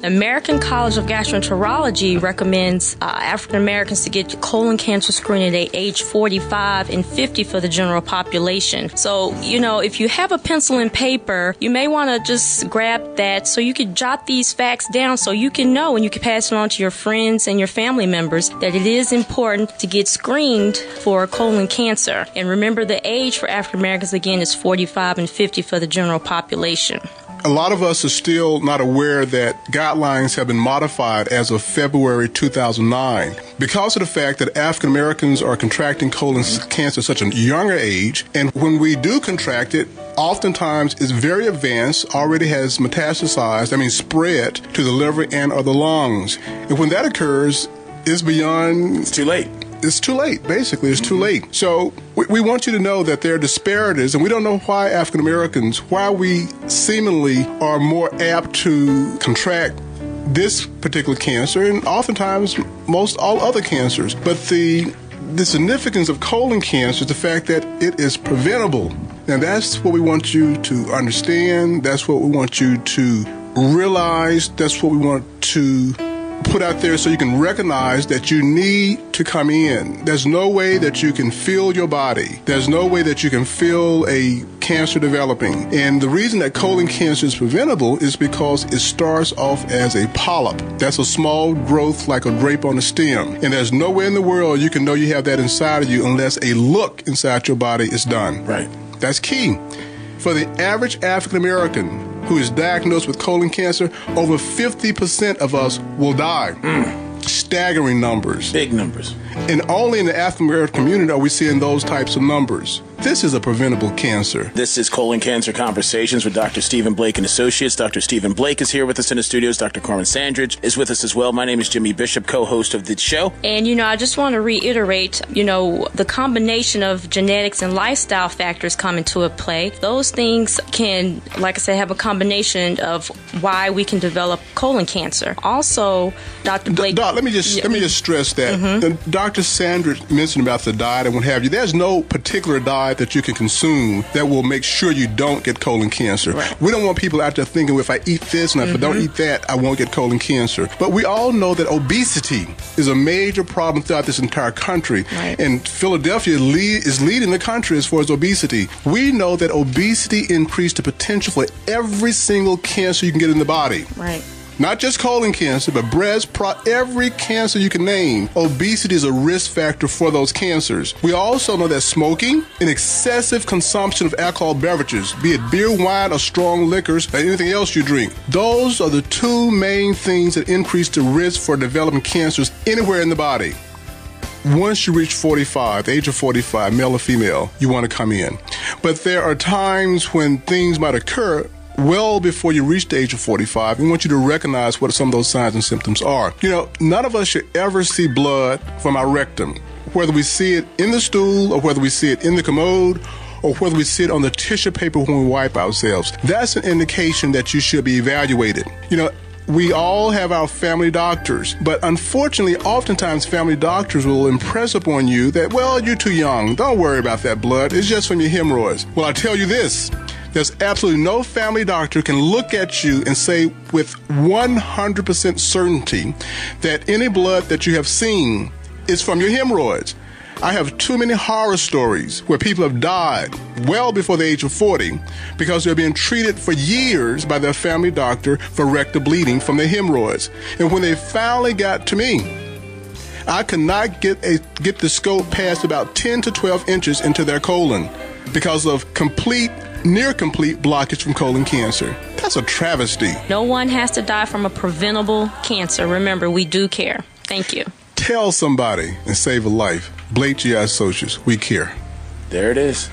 American College of Gastroenterology recommends African Americans to get colon cancer screening at age 45 and 50 for the general population. So, if you have a pencil and paper, you may want to just grab that so you can jot these facts down so you can know and you can pass it on to your friends and your family members that it is important to get screened for colon cancer. And remember, the age for African Americans, again, is 45 and 50 for the general population. A lot of us are still not aware that guidelines have been modified as of February 2009 because of the fact that African Americans are contracting colon cancer at such a younger age. And when we do contract it, oftentimes it's very advanced, already has metastasized, spread to the liver and or the lungs. And when that occurs, it's beyond... It's too late. It's too late, basically. It's too late. So we want you to know that there are disparities, and we don't know why African Americans, why we seemingly are more apt to contract this particular cancer, and oftentimes most all other cancers. But the significance of colon cancer is the fact that it is preventable. Now, that's what we want you to understand. That's what we want you to realize. That's what we want to put out there so you can recognize that you need to come in. There's no way that you can feel your body. There's no way that you can feel a cancer developing. And the reason that colon cancer is preventable is because it starts off as a polyp. That's a small growth like a grape on a stem. And there's no way in the world you can know you have that inside of you unless a look inside your body is done. Right. That's key. For the average African American who is diagnosed with colon cancer, over 50% of us will die. Staggering numbers. Big numbers. And only in the African American community are we seeing those types of numbers. This is a preventable cancer. This is Colon Cancer Conversations with Dr. Stephen Blake and Associates. Dr. Stephen Blake is here with us in the studios. Dr. Carmen Sandridge is with us as well. My name is Jimmy Bishop, co-host of the show. And, I just want to reiterate, the combination of genetics and lifestyle factors come into play. Those things can, like I said, have a combination of why we can develop colon cancer. Also, Dr. Blake... Doc, let me just stress that. Dr. Sandridge mentioned about the diet and what have you. There's no particular diet that you can consume that will make sure you don't get colon cancer. Right. We don't want people out there thinking, well, if I eat this and if I don't eat that, I won't get colon cancer. But we all know that obesity is a major problem throughout this entire country. Right. And Philadelphia is leading the country as far as obesity. We know that obesity increased the potential for every single cancer you can get in the body. Right. Not just colon cancer, but every cancer you can name. Obesity is a risk factor for those cancers. We also know that smoking and excessive consumption of alcohol beverages, be it beer, wine, or strong liquors, or anything else you drink, those are the two main things that increase the risk for developing cancers anywhere in the body. Once you reach 45, the age of 45, male or female, you want to come in. But there are times when things might occur well before you reach the age of 45. We want you to recognize what some of those signs and symptoms are. None of us should ever see blood from our rectum, whether we see it in the stool or whether we see it in the commode or whether we see it on the tissue paper when we wipe ourselves. That's an indication that you should be evaluated. We all have our family doctors, but unfortunately, oftentimes family doctors will impress upon you that, well, you're too young. Don't worry about that blood. It's just from your hemorrhoids. Well, I tell you this. There's absolutely no family doctor can look at you and say with 100% certainty that any blood that you have seen is from your hemorrhoids. I have too many horror stories where people have died well before the age of 40 because they're being treated for years by their family doctor for rectal bleeding from their hemorrhoids. And when they finally got to me, I could not get the scope past about 10 to 12 inches into their colon because of near complete blockage from colon cancer. That's a travesty. No one has to die from a preventable cancer. Remember, we do care. Thank you. Tell somebody and save a life. Blake GI Associates, we care. There it is.